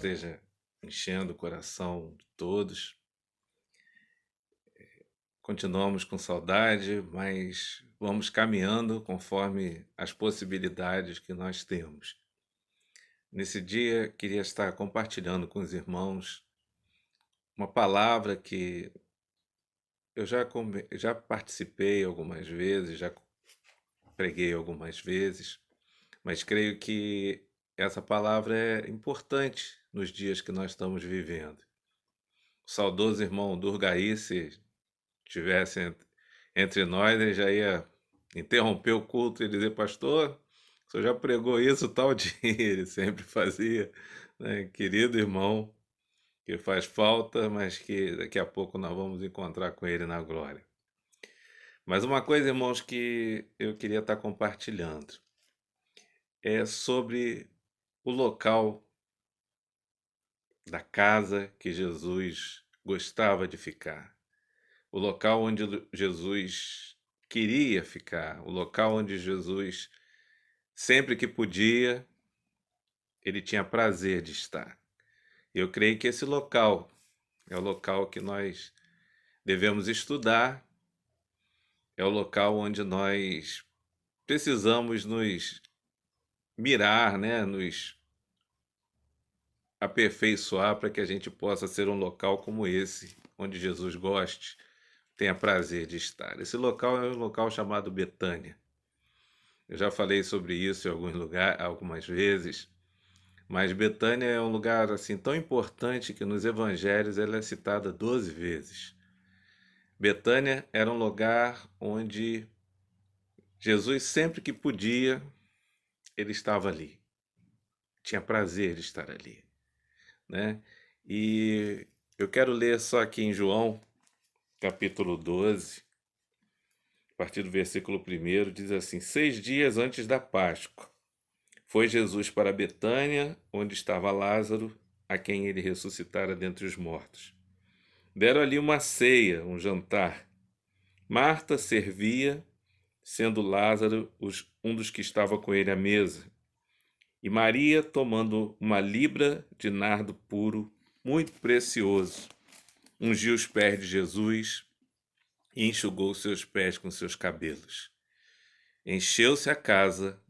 esteja enchendo o coração de todos. Continuamos com saudade, mas vamos caminhando conforme as possibilidades que nós temos. Nesse dia, queria estar compartilhando com os irmãos uma palavra que eu já participei algumas vezes, já preguei algumas vezes, mas creio que essa palavra é importante nos dias que nós estamos vivendo. O saudoso irmão Durgaí, se estivesse entre nós, ele já ia interromper o culto e dizer: pastor, o senhor já pregou isso tal dia? Ele sempre fazia, né? Querido irmão, que faz falta, mas que daqui a pouco nós vamos encontrar com ele na glória. Mas uma coisa, irmãos, que eu queria estar compartilhando é sobre o local da casa que Jesus gostava de ficar, o local onde Jesus queria ficar, o local onde Jesus, sempre que podia, ele tinha prazer de estar. Eu creio que esse local é o local que nós devemos estudar, é o local onde nós precisamos nos mirar, né? Nos aperfeiçoar para que a gente possa ser um local como esse, onde Jesus goste, tenha prazer de estar. Esse local é um local chamado Betânia. Eu já falei sobre isso em alguns lugares, algumas vezes, mas Betânia é um lugar assim tão importante que nos evangelhos ela é citada 12 vezes. Betânia era um lugar onde Jesus, sempre que podia, ele estava ali. Tinha prazer de estar ali, né? E eu quero ler só aqui em João, capítulo 12, a partir do versículo 1, diz assim: 6 dias antes da Páscoa, foi Jesus para Betânia, onde estava Lázaro, a quem ele ressuscitara dentre os mortos. Deram ali uma ceia, um jantar. Marta servia, sendo Lázaro um dos que estava com ele à mesa. E Maria, tomando uma libra de nardo puro, muito precioso, ungiu os pés de Jesus e enxugou seus pés com seus cabelos. Encheu-se a casa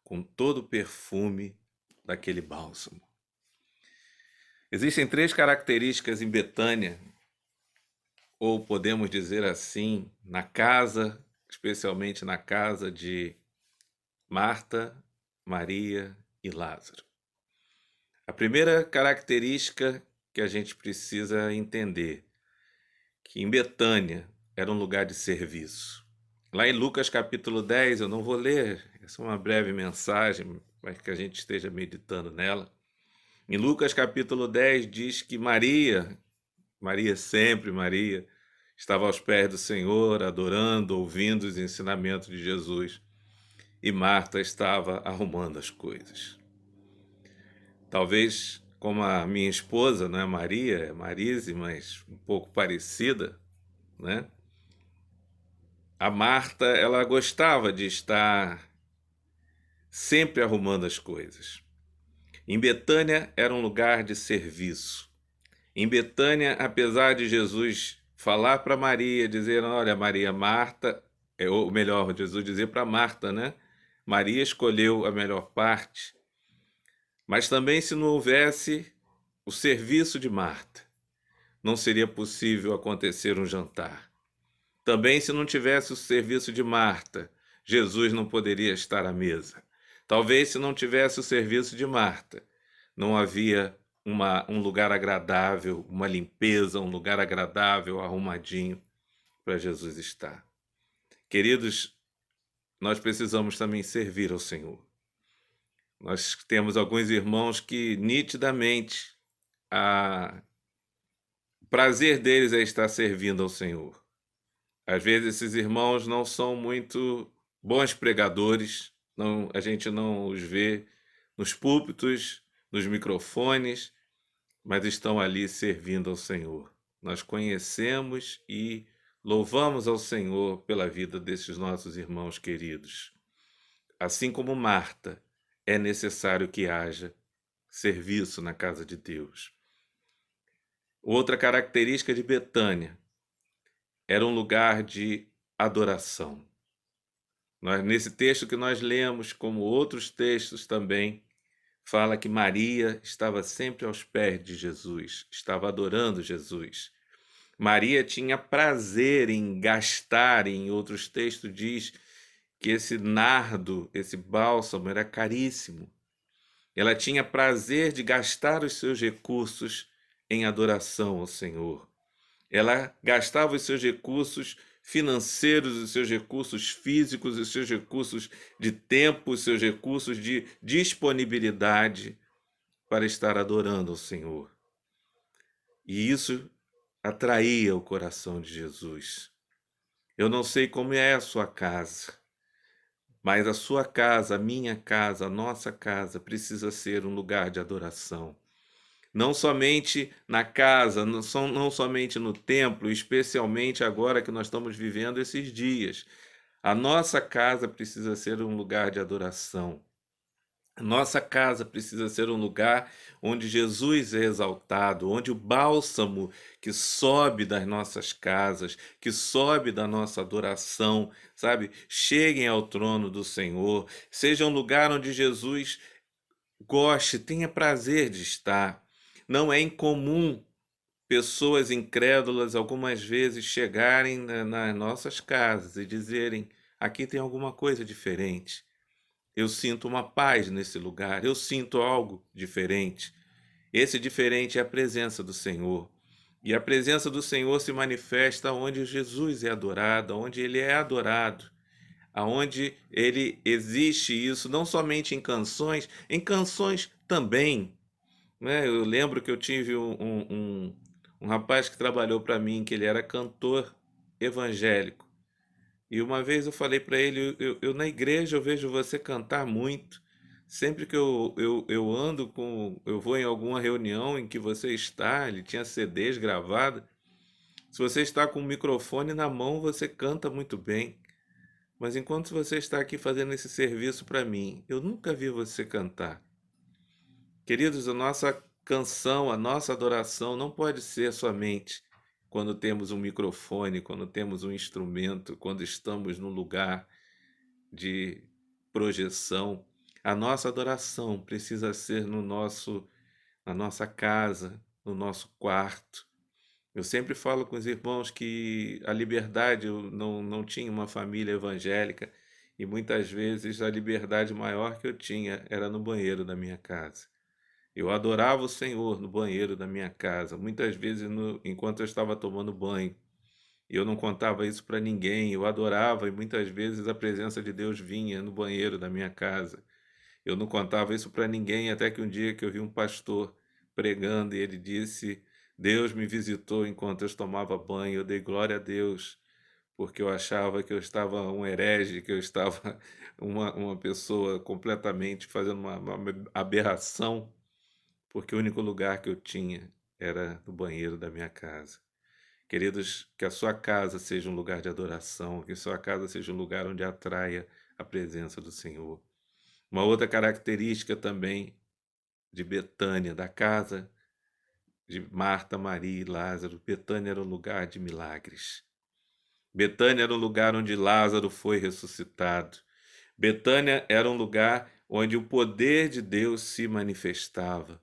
com todo o perfume daquele bálsamo. Existem 3 características em Betânia, ou podemos dizer assim, na casa, especialmente na casa de Marta, Maria e Lázaro. A primeira característica que a gente precisa entender, que em Betânia era um lugar de serviço. Lá em Lucas capítulo 10, eu não vou ler, essa é uma breve mensagem, para que a gente esteja meditando nela. Em Lucas capítulo 10 diz que Maria, estava aos pés do Senhor, adorando, ouvindo os ensinamentos de Jesus. E Marta estava arrumando as coisas. Talvez, como a minha esposa, não é Maria, é Marise, mas um pouco parecida, né? A Marta, ela gostava de estar sempre arrumando as coisas. Em Betânia era um lugar de serviço. Em Betânia, apesar de Jesus falar para Maria, dizer: olha, Maria, Marta, ou melhor, Jesus dizer para Marta, né? Maria escolheu a melhor parte. Mas também, se não houvesse o serviço de Marta, não seria possível acontecer um jantar. Também, se não tivesse o serviço de Marta, Jesus não poderia estar à mesa. Talvez, se não tivesse o serviço de Marta, não havia um lugar agradável, uma limpeza, um lugar agradável, arrumadinho para Jesus estar. Queridos, nós precisamos também servir ao Senhor. Nós temos alguns irmãos que nitidamente o prazer deles é estar servindo ao Senhor. Às vezes esses irmãos não são muito bons pregadores, a gente não os vê nos púlpitos, nos microfones, mas estão ali servindo ao Senhor. Nós conhecemos e louvamos ao Senhor pela vida desses nossos irmãos queridos. Assim como Marta, é necessário que haja serviço na casa de Deus. Outra característica de Betânia era um lugar de adoração. Nesse texto que nós lemos, como outros textos também, fala que Maria estava sempre aos pés de Jesus, estava adorando Jesus. Maria tinha prazer em gastar, em outros textos diz que esse nardo, esse bálsamo era caríssimo. Ela tinha prazer de gastar os seus recursos em adoração ao Senhor. Ela gastava os seus recursos financeiros, os seus recursos físicos, os seus recursos de tempo, os seus recursos de disponibilidade para estar adorando ao Senhor. E isso atraía o coração de Jesus. Eu não sei como é a sua casa, mas a sua casa, a minha casa, a nossa casa precisa ser um lugar de adoração. Não somente na casa, não somente no templo, especialmente agora que nós estamos vivendo esses dias. A nossa casa precisa ser um lugar de adoração. A nossa casa precisa ser um lugar onde Jesus é exaltado, onde o bálsamo que sobe das nossas casas, que sobe da nossa adoração, sabe, cheguem ao trono do Senhor, seja um lugar onde Jesus goste, tenha prazer de estar. Não é incomum pessoas incrédulas algumas vezes chegarem nas nossas casas e dizerem: aqui tem alguma coisa diferente. Eu sinto uma paz nesse lugar, eu sinto algo diferente. Esse diferente é a presença do Senhor. E a presença do Senhor se manifesta onde Jesus é adorado, onde ele é adorado, aonde ele existe isso, não somente em canções também, né? Eu lembro que eu tive um rapaz que trabalhou para mim, que ele era cantor evangélico. E uma vez eu falei para ele, eu na igreja eu vejo você cantar muito. Sempre que eu ando eu vou em alguma reunião em que você está, ele tinha CDs gravados. Se você está com o microfone na mão, você canta muito bem. Mas enquanto você está aqui fazendo esse serviço para mim, eu nunca vi você cantar. Queridos, a nossa canção, a nossa adoração não pode ser somente quando temos um microfone, quando temos um instrumento, quando estamos num lugar de projeção. A nossa adoração precisa ser na nossa casa, no nosso quarto. Eu sempre falo com os irmãos que a liberdade, eu não tinha uma família evangélica e muitas vezes a liberdade maior que eu tinha era no banheiro da minha casa. Eu adorava o Senhor no banheiro da minha casa, muitas vezes enquanto eu estava tomando banho. Eu não contava isso para ninguém, eu adorava e muitas vezes a presença de Deus vinha no banheiro da minha casa. Eu não contava isso para ninguém, até que um dia que eu vi um pastor pregando e ele disse: Deus me visitou enquanto eu tomava banho. Eu dei glória a Deus, porque eu achava que eu estava um herege, que eu estava uma pessoa completamente fazendo uma aberração, porque o único lugar que eu tinha era no banheiro da minha casa. Queridos, que a sua casa seja um lugar de adoração, que a sua casa seja um lugar onde atraia a presença do Senhor. Uma outra característica também de Betânia, da casa de Marta, Maria e Lázaro, Betânia era um lugar de milagres. Betânia era um lugar onde Lázaro foi ressuscitado. Betânia era um lugar onde o poder de Deus se manifestava.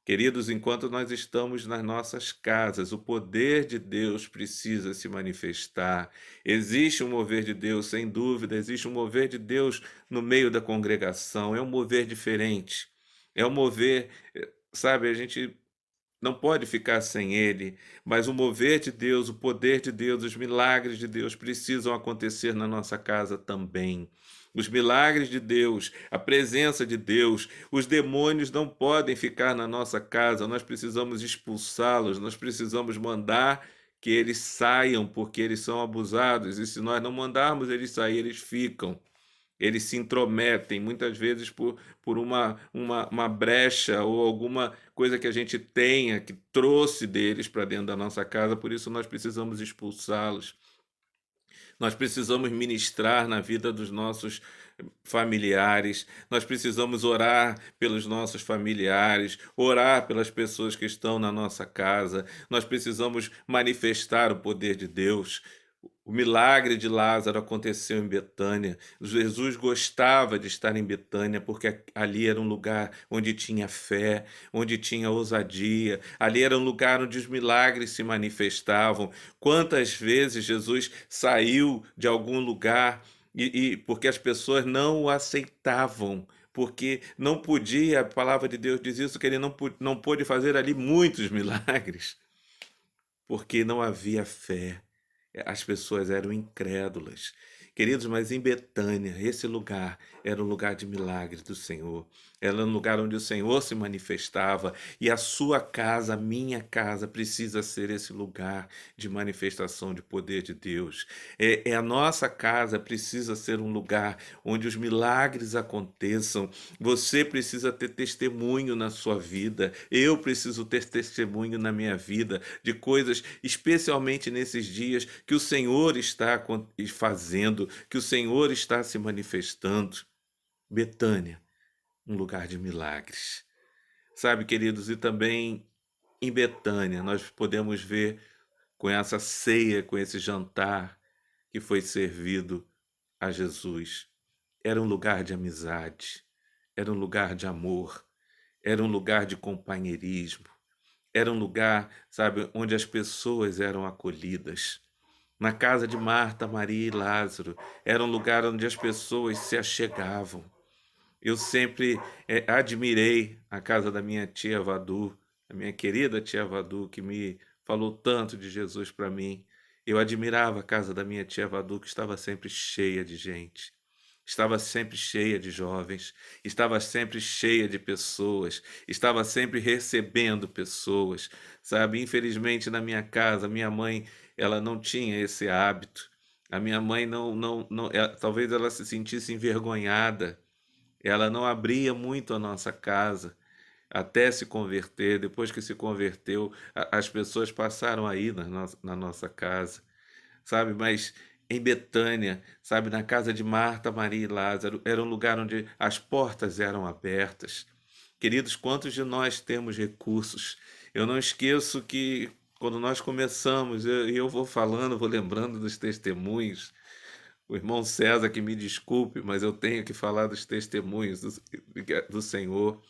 Queridos, enquanto nós estamos nas nossas casas, o poder de Deus precisa se manifestar. Existe um mover de Deus, sem dúvida, existe um mover de Deus no meio da congregação. É um mover diferente. É um mover, sabe, a gente não pode ficar sem ele, mas o mover de Deus, o poder de Deus, os milagres de Deus precisam acontecer na nossa casa também. Os milagres de Deus, a presença de Deus, os demônios não podem ficar na nossa casa, nós precisamos expulsá-los, nós precisamos mandar que eles saiam, porque eles são abusados, e se nós não mandarmos eles sair, eles ficam. Eles se intrometem, muitas vezes por uma brecha ou alguma coisa que a gente tenha, que trouxe deles para dentro da nossa casa, por isso nós precisamos expulsá-los. Nós precisamos ministrar na vida dos nossos familiares, nós precisamos orar pelos nossos familiares, orar pelas pessoas que estão na nossa casa, nós precisamos manifestar o poder de Deus. O milagre de Lázaro aconteceu em Betânia. Jesus gostava de estar em Betânia porque ali era um lugar onde tinha fé, onde tinha ousadia. Ali era um lugar onde os milagres se manifestavam. Quantas vezes Jesus saiu de algum lugar porque as pessoas não o aceitavam, porque não podia, a palavra de Deus diz isso, que ele não pôde fazer ali muitos milagres, porque não havia fé. As pessoas eram incrédulas. Queridos, mas em Betânia, esse lugar era um lugar de milagres do Senhor. Era um lugar onde o Senhor se manifestava. E a sua casa, a minha casa, precisa ser esse lugar de manifestação de poder de Deus. A nossa casa precisa ser um lugar onde os milagres aconteçam. Você precisa ter testemunho na sua vida. Eu preciso ter testemunho na minha vida de coisas, especialmente nesses dias, que o Senhor está fazendo, que o Senhor está se manifestando. Betânia, um lugar de milagres. Sabe, queridos, e também em Betânia nós podemos ver com essa ceia, com esse jantar que foi servido a Jesus. Era um lugar de amizade, era um lugar de amor, era um lugar de companheirismo, era um lugar, sabe, onde as pessoas eram acolhidas. Na casa de Marta, Maria e Lázaro, era um lugar onde as pessoas se achegavam. Eu sempre admirei a casa da minha tia Vadu, a minha querida tia Vadu, que me falou tanto de Jesus para mim. Eu admirava a casa da minha tia Vadu, que estava sempre cheia de gente, estava sempre cheia de jovens, estava sempre cheia de pessoas, estava sempre recebendo pessoas, sabe? Infelizmente, na minha casa, minha mãe, ela não tinha esse hábito. A minha mãe talvez ela se sentisse envergonhada, ela não abria muito a nossa casa até se converter. Depois que se converteu, as pessoas passaram aí na nossa casa, sabe? Mas em Betânia, sabe, na casa de Marta, Maria e Lázaro, era um lugar onde as portas eram abertas. Queridos, quantos de nós temos recursos? Eu não esqueço que quando nós começamos, eu vou falando, vou lembrando dos testemunhos. O irmão César, que me desculpe, mas eu tenho que falar dos testemunhos do Senhor.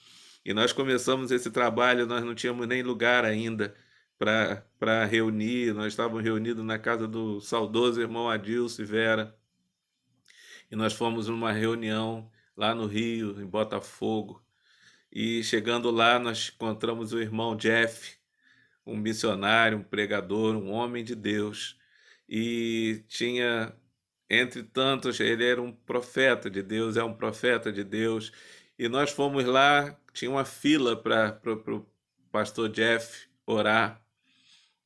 E nós começamos esse trabalho, nós não tínhamos nem lugar ainda para reunir, nós estávamos reunidos na casa do saudoso irmão Adilson e Vera, e nós fomos numa reunião lá no Rio, em Botafogo, e chegando lá nós encontramos o irmão Jeff, um missionário, um pregador, um homem de Deus, e tinha, entre tantos, ele era um profeta de Deus, é um profeta de Deus, e nós fomos lá, tinha uma fila para o pastor Jeff orar,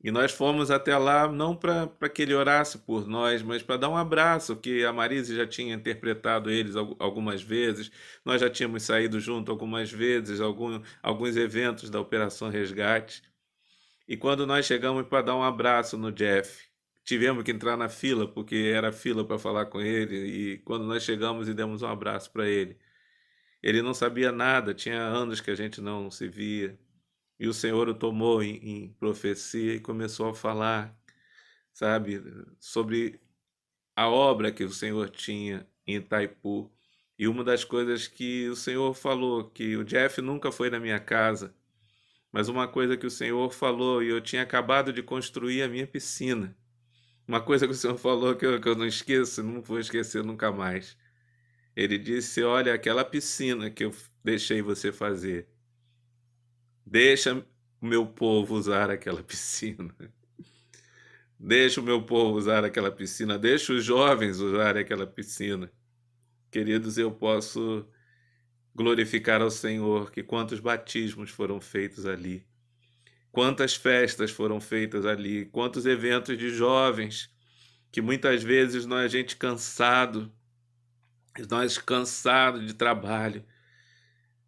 e nós fomos até lá não para que ele orasse por nós, mas para dar um abraço, que a Marise já tinha interpretado eles algumas vezes, nós já tínhamos saído junto algumas vezes, alguns eventos da Operação Resgate. E quando nós chegamos para dar um abraço no Jeff, tivemos que entrar na fila, porque era fila para falar com ele. E quando nós chegamos e demos um abraço para ele não sabia nada, tinha anos que a gente não se via. E o Senhor o tomou em profecia e começou a falar, sabe, sobre a obra que o Senhor tinha em Itaipu. E uma das coisas que o Senhor falou, que o Jeff nunca foi na minha casa, mas uma coisa que o Senhor falou, e eu tinha acabado de construir a minha piscina. Uma coisa que o Senhor falou que eu não esqueço, não vou esquecer nunca mais. Ele disse: Olha, aquela piscina que eu deixei você fazer, deixa o meu povo usar aquela piscina. Deixa o meu povo usar aquela piscina, deixa os jovens usarem aquela piscina. Queridos, eu posso glorificar ao Senhor que quantos batismos foram feitos ali, quantas festas foram feitas ali, quantos eventos de jovens, que muitas vezes a gente cansado, nós cansados de trabalho,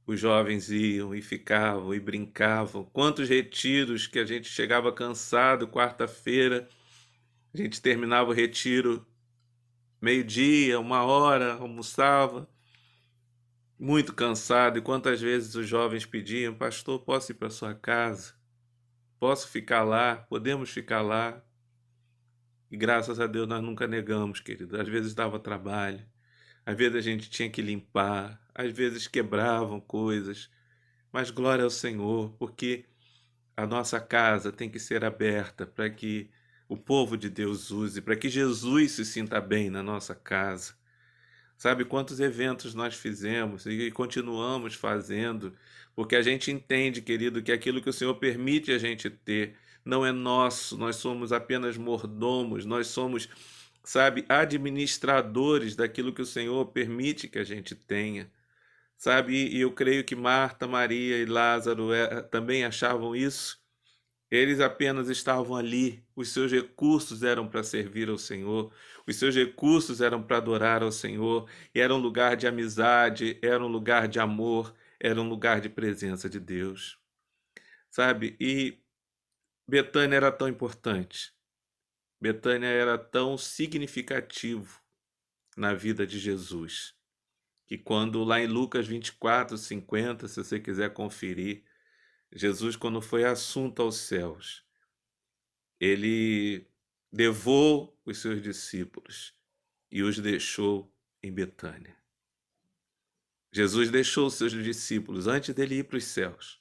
os jovens iam e ficavam e brincavam. Quantos retiros que a gente chegava cansado, quarta-feira, a gente terminava o retiro meio-dia, 1 hora, almoçava, muito cansado. E quantas vezes os jovens pediam: pastor, posso ir para sua casa? Posso ficar lá? Podemos ficar lá? E graças a Deus nós nunca negamos, querido. Às vezes dava trabalho, às vezes a gente tinha que limpar, às vezes quebravam coisas, mas glória ao Senhor, porque a nossa casa tem que ser aberta para que o povo de Deus use, para que Jesus se sinta bem na nossa casa. Sabe quantos eventos nós fizemos e continuamos fazendo, porque a gente entende, querido, que aquilo que o Senhor permite a gente ter não é nosso, nós somos apenas mordomos, nós somos, sabe, administradores daquilo que o Senhor permite que a gente tenha. Sabe, e eu creio que Marta, Maria e Lázaro também achavam isso. Eles apenas estavam ali, os seus recursos eram para servir ao Senhor, os seus recursos eram para adorar ao Senhor, e era um lugar de amizade, era um lugar de amor, era um lugar de presença de Deus, sabe? E Betânia era tão importante, Betânia era tão significativo na vida de Jesus, que quando lá em Lucas 24:50, se você quiser conferir, Jesus, quando foi assunto aos céus, ele levou os seus discípulos e os deixou em Betânia. Jesus deixou os seus discípulos antes dele ir para os céus.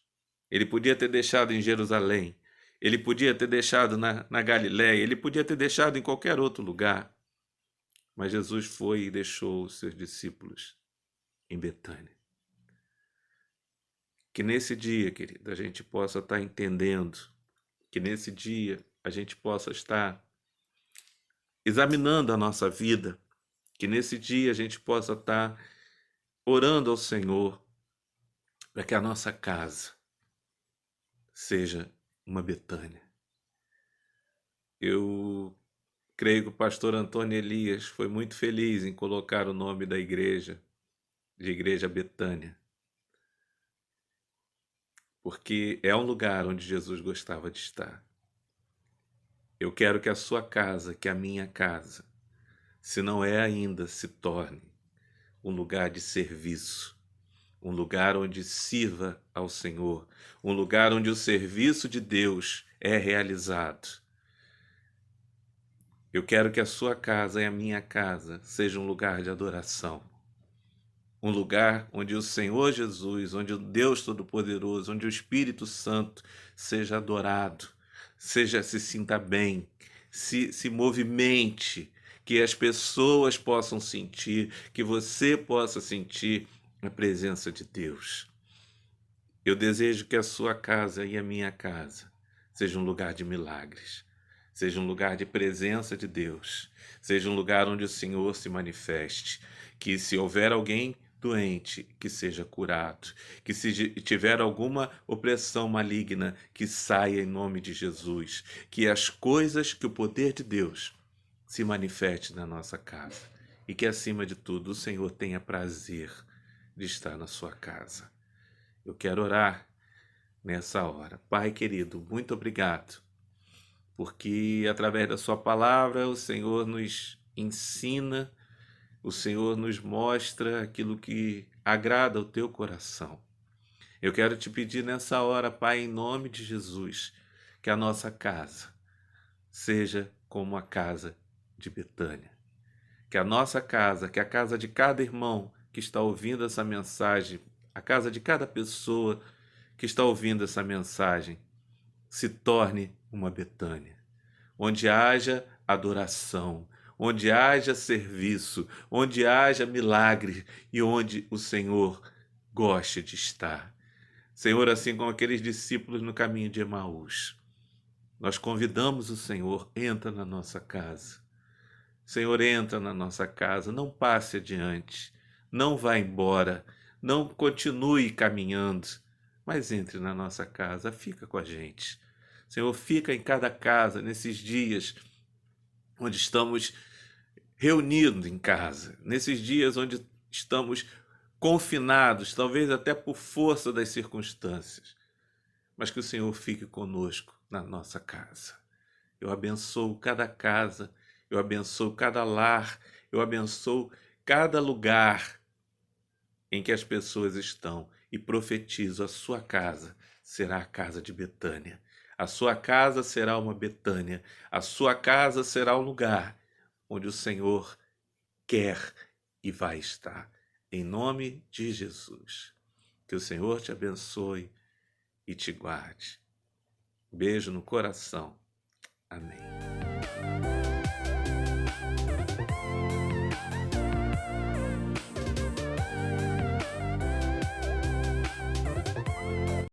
Ele podia ter deixado em Jerusalém, ele podia ter deixado na Galiléia, ele podia ter deixado em qualquer outro lugar, mas Jesus foi e deixou os seus discípulos em Betânia. Que nesse dia, querido, a gente possa estar entendendo, que nesse dia a gente possa estar examinando a nossa vida, que nesse dia a gente possa estar orando ao Senhor para que a nossa casa seja uma Betânia. Eu creio que o pastor Antônio Elias foi muito feliz em colocar o nome da igreja, de Igreja Betânia, porque é um lugar onde Jesus gostava de estar. Eu quero que a sua casa, que a minha casa, se não é ainda, se torne um lugar de serviço, um lugar onde sirva ao Senhor, um lugar onde o serviço de Deus é realizado. Eu quero que a sua casa e a minha casa seja um lugar de adoração, um lugar onde o Senhor Jesus, onde o Deus Todo-Poderoso, onde o Espírito Santo seja adorado, se sinta bem, se movimente, que as pessoas possam sentir, que você possa sentir a presença de Deus. Eu desejo que a sua casa e a minha casa seja um lugar de milagres, seja um lugar de presença de Deus, seja um lugar onde o Senhor se manifeste, que se houver alguém doente, que seja curado, que se tiver alguma opressão maligna, que saia em nome de Jesus, que as coisas, que o poder de Deus se manifeste na nossa casa e que, acima de tudo, o Senhor tenha prazer de estar na sua casa. Eu quero orar nessa hora. Pai querido, muito obrigado, porque através da sua palavra o Senhor nos ensina, o Senhor nos mostra aquilo que agrada ao teu coração. Eu quero te pedir nessa hora, Pai, em nome de Jesus, que a nossa casa seja como a casa de Betânia. Que a nossa casa, que a casa de cada irmão que está ouvindo essa mensagem, a casa de cada pessoa que está ouvindo essa mensagem, se torne uma Betânia, onde haja adoração, onde haja serviço, onde haja milagre e onde o Senhor goste de estar. Senhor, assim como aqueles discípulos no caminho de Emaús, nós convidamos o Senhor, entra na nossa casa. Senhor, entra na nossa casa, não passe adiante, não vá embora, não continue caminhando, mas entre na nossa casa, fica com a gente. Senhor, fica em cada casa nesses dias onde estamos reunidos em casa, nesses dias onde estamos confinados, talvez até por força das circunstâncias, mas que o Senhor fique conosco na nossa casa. Eu abençoo cada casa, eu abençoo cada lar, Eu abençoo cada lugar em que as pessoas estão e profetizo: a sua casa será a casa de Betânia. A sua casa será uma Betânia. A sua casa será um lugar onde o Senhor quer e vai estar. Em nome de Jesus. Que o Senhor te abençoe e te guarde. Beijo no coração